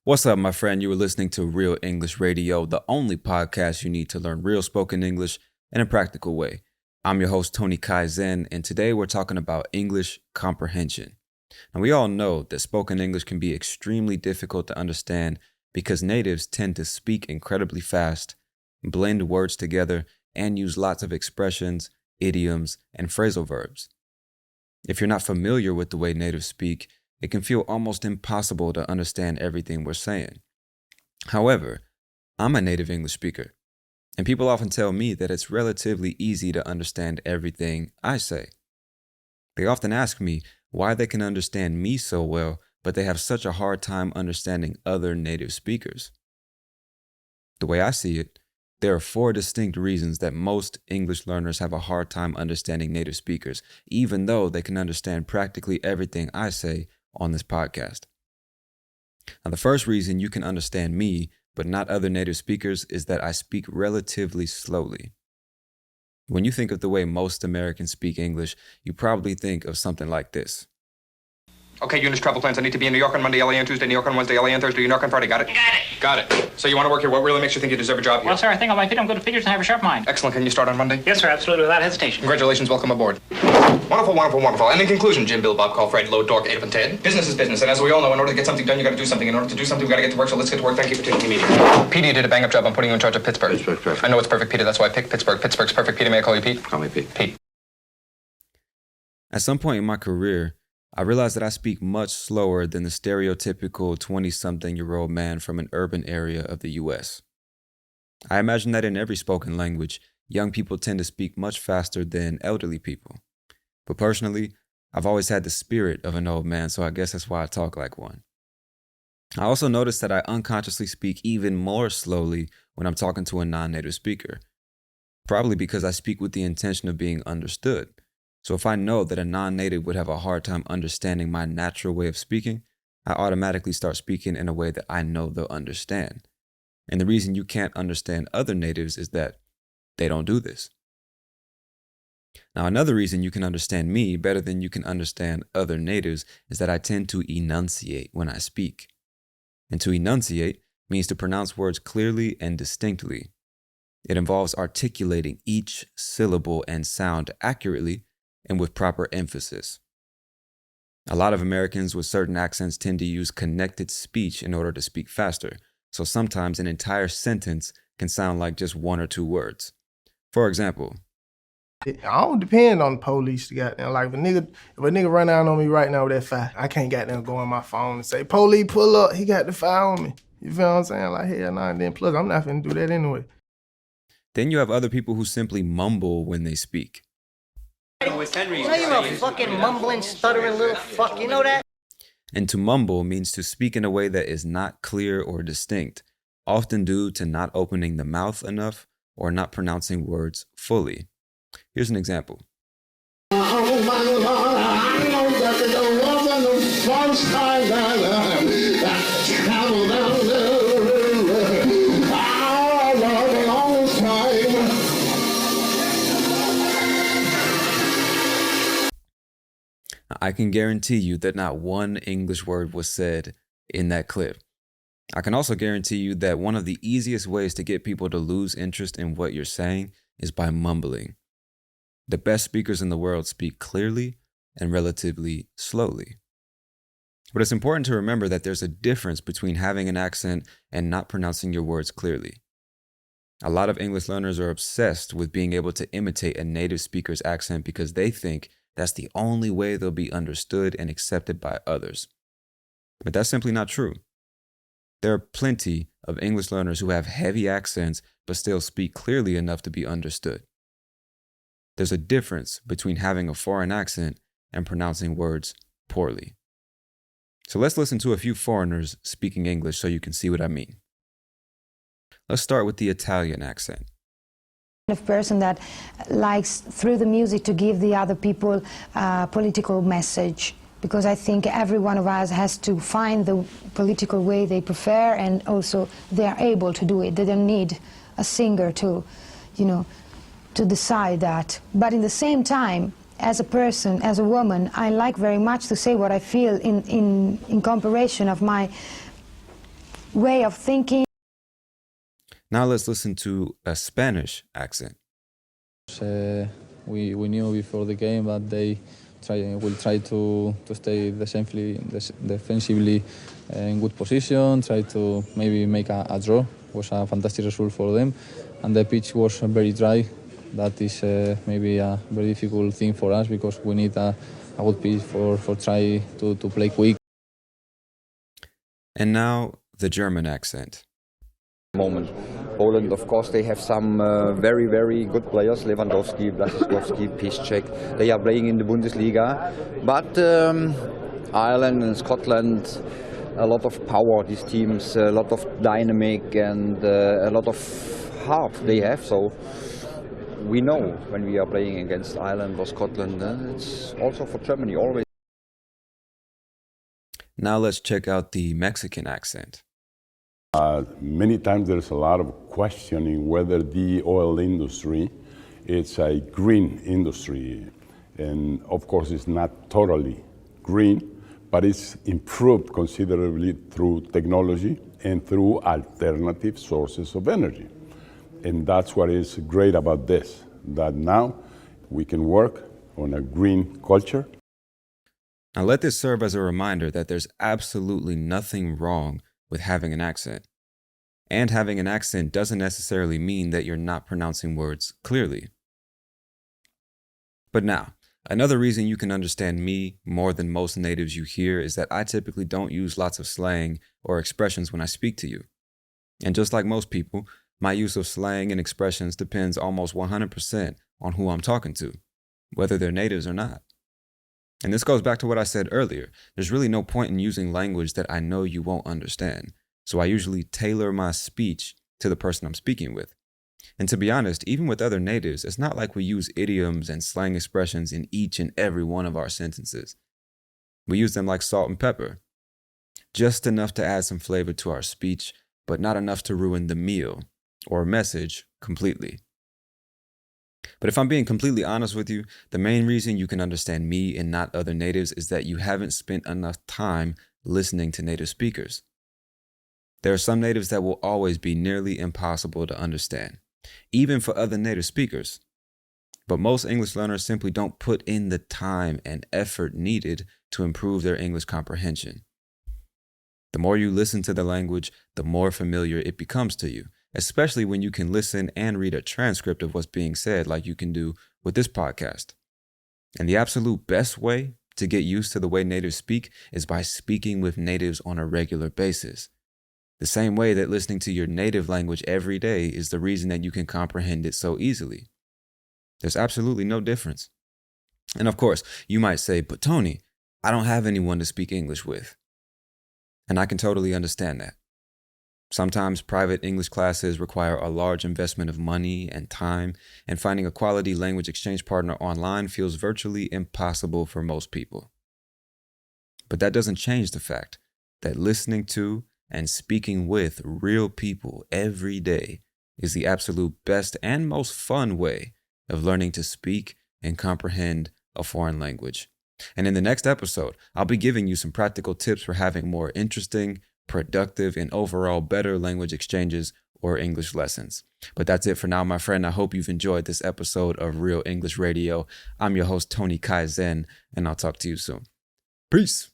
What's up, my friend? You were listening to Real English Radio, the only podcast you need to learn real spoken English in a practical way. I'm your host, Tony Kaizen, and today we're talking about English comprehension. And we all know that spoken English can be extremely difficult to understand because natives tend to speak incredibly fast, blend words together, and use lots of expressions, idioms, and phrasal verbs. If you're not familiar with the way natives speak, it can feel almost impossible to understand everything we're saying. However, I'm a native English speaker, and people often tell me that it's relatively easy to understand everything I say. They often ask me why they can understand me so well, but they have such a hard time understanding other native speakers. The way I see it, there are 4 distinct reasons that most English learners have a hard time understanding native speakers, even though they can understand practically everything I say on this podcast. Now, the first reason you can understand me, but not other native speakers, is that I speak relatively slowly. When you think of the way most Americans speak English, you probably think of something like this. Okay, Eunice, travel plans. I need to be in New York on Monday, LA on Tuesday, New York on Wednesday, LA on Thursday, New York on Friday. Got it? Got it. So you want to work here. What really makes you think you deserve a job here? Well, sir, I think on my feet I'm good at figures and have a sharp mind. Excellent. Can you start on Monday? Yes, sir, absolutely, without hesitation. Congratulations. Welcome aboard. Wonderful, wonderful, wonderful. And in conclusion, Jim, Bill, Bob, Call, Fred, Load, Dork, Adolf, and Ted. Business is business. And as we all know, in order to get something done, you got to do something. In order to do something, we got to get to work. So let's get to work. Thank you for taking the meeting. Petey, you did a bang-up job. I'm putting you in charge of Pittsburgh. Pittsburgh, perfect. I know it's perfect, Peter. That's why I picked Pittsburgh. Pittsburgh's perfect. Peter, may I call you Pete? Call me Pete. Pete. At some point in my career, I realized that I speak much slower than the stereotypical 20-something-year-old man from an urban area of the U.S. I imagine that in every spoken language, young people tend to speak much faster than elderly people. But personally, I've always had the spirit of an old man, so I guess that's why I talk like one. I also noticed that I unconsciously speak even more slowly when I'm talking to a non-native speaker, probably because I speak with the intention of being understood. So if I know that a non-native would have a hard time understanding my natural way of speaking, I automatically start speaking in a way that I know they'll understand. And the reason you can't understand other natives is that they don't do this. Now, another reason you can understand me better than you can understand other natives is that I tend to enunciate when I speak. And to enunciate means to pronounce words clearly and distinctly. It involves articulating each syllable and sound accurately and with proper emphasis. A lot of Americans with certain accents tend to use connected speech in order to speak faster, so sometimes an entire sentence can sound like just 1 or 2 words. For example, I don't depend on the police to goddamn, like if a nigga run down on me right now with that fire, I can't goddamn go on my phone and say, police pull up, he got the fire on me. You feel what I'm saying? Like, hell nah, and then plus I'm not finna do that anyway. Then you have other people who simply mumble when they speak. You know you're a fucking mumbling, stuttering little fuck, you know that? And to mumble means to speak in a way that is not clear or distinct, often due to not opening the mouth enough or not pronouncing words fully. Here's an example. Oh my Lord, I know that it wasn't the first time that traveled down the river. I love it all this time. I can guarantee you that not one English word was said in that clip. I can also guarantee you that one of the easiest ways to get people to lose interest in what you're saying is by mumbling. The best speakers in the world speak clearly and relatively slowly. But it's important to remember that there's a difference between having an accent and not pronouncing your words clearly. A lot of English learners are obsessed with being able to imitate a native speaker's accent because they think that's the only way they'll be understood and accepted by others. But that's simply not true. There are plenty of English learners who have heavy accents but still speak clearly enough to be understood. There's a difference between having a foreign accent and pronouncing words poorly. So let's listen to a few foreigners speaking English so you can see what I mean. Let's start with the Italian accent. Of person that likes through the music to give the other people a political message, because I think every one of us has to find the political way they prefer, and also they are able to do it. They don't need a singer to, to decide that. But in the same time, as a person, as a woman, I like very much to say what I feel in comparison of my way of thinking. Now let's listen to a Spanish accent. We knew before the game that they will try to stay defensively in good position, try to maybe make a draw. It was a fantastic result for them, and the pitch was very dry. That is maybe a very difficult thing for us because we need a good pitch for try to play quick. And now the German accent. Moment. Poland, of course, they have some very, very good players, Lewandowski, Blaszczykowski, Piszczek. They are playing in the Bundesliga. But Ireland and Scotland, a lot of power, these teams, a lot of dynamic and a lot of heart they have. So we know when we are playing against Ireland or Scotland, it's also for Germany always. Now let's check out the Mexican accent. Many times there's a lot of questioning whether the oil industry is a green industry. And of course it's not totally green, but it's improved considerably through technology and through alternative sources of energy. And that's what is great about this, that now we can work on a green culture. Now let this serve as a reminder that there's absolutely nothing wrong with having an accent. And having an accent doesn't necessarily mean that you're not pronouncing words clearly. But now, another reason you can understand me more than most natives you hear is that I typically don't use lots of slang or expressions when I speak to you. And just like most people, my use of slang and expressions depends almost 100% on who I'm talking to, whether they're natives or not. And this goes back to what I said earlier. There's really no point in using language that I know you won't understand. So I usually tailor my speech to the person I'm speaking with. And to be honest, even with other natives, it's not like we use idioms and slang expressions in each and every one of our sentences. We use them like salt and pepper. Just enough to add some flavor to our speech, but not enough to ruin the meal or message completely. But if I'm being completely honest with you, the main reason you can understand me and not other natives is that you haven't spent enough time listening to native speakers. There are some natives that will always be nearly impossible to understand, even for other native speakers. But most English learners simply don't put in the time and effort needed to improve their English comprehension. The more you listen to the language, the more familiar it becomes to you, especially when you can listen and read a transcript of what's being said like you can do with this podcast. And the absolute best way to get used to the way natives speak is by speaking with natives on a regular basis. The same way that listening to your native language every day is the reason that you can comprehend it so easily. There's absolutely no difference. And of course, you might say, but Tony, I don't have anyone to speak English with. And I can totally understand that. Sometimes private English classes require a large investment of money and time, and finding a quality language exchange partner online feels virtually impossible for most people. But that doesn't change the fact that listening to and speaking with real people every day is the absolute best and most fun way of learning to speak and comprehend a foreign language. And in the next episode, I'll be giving you some practical tips for having more interesting, productive, and overall better language exchanges or English lessons. But that's it for now, my friend. I hope you've enjoyed this episode of Real English Radio. I'm your host, Tony Kaizen, and I'll talk to you soon. Peace.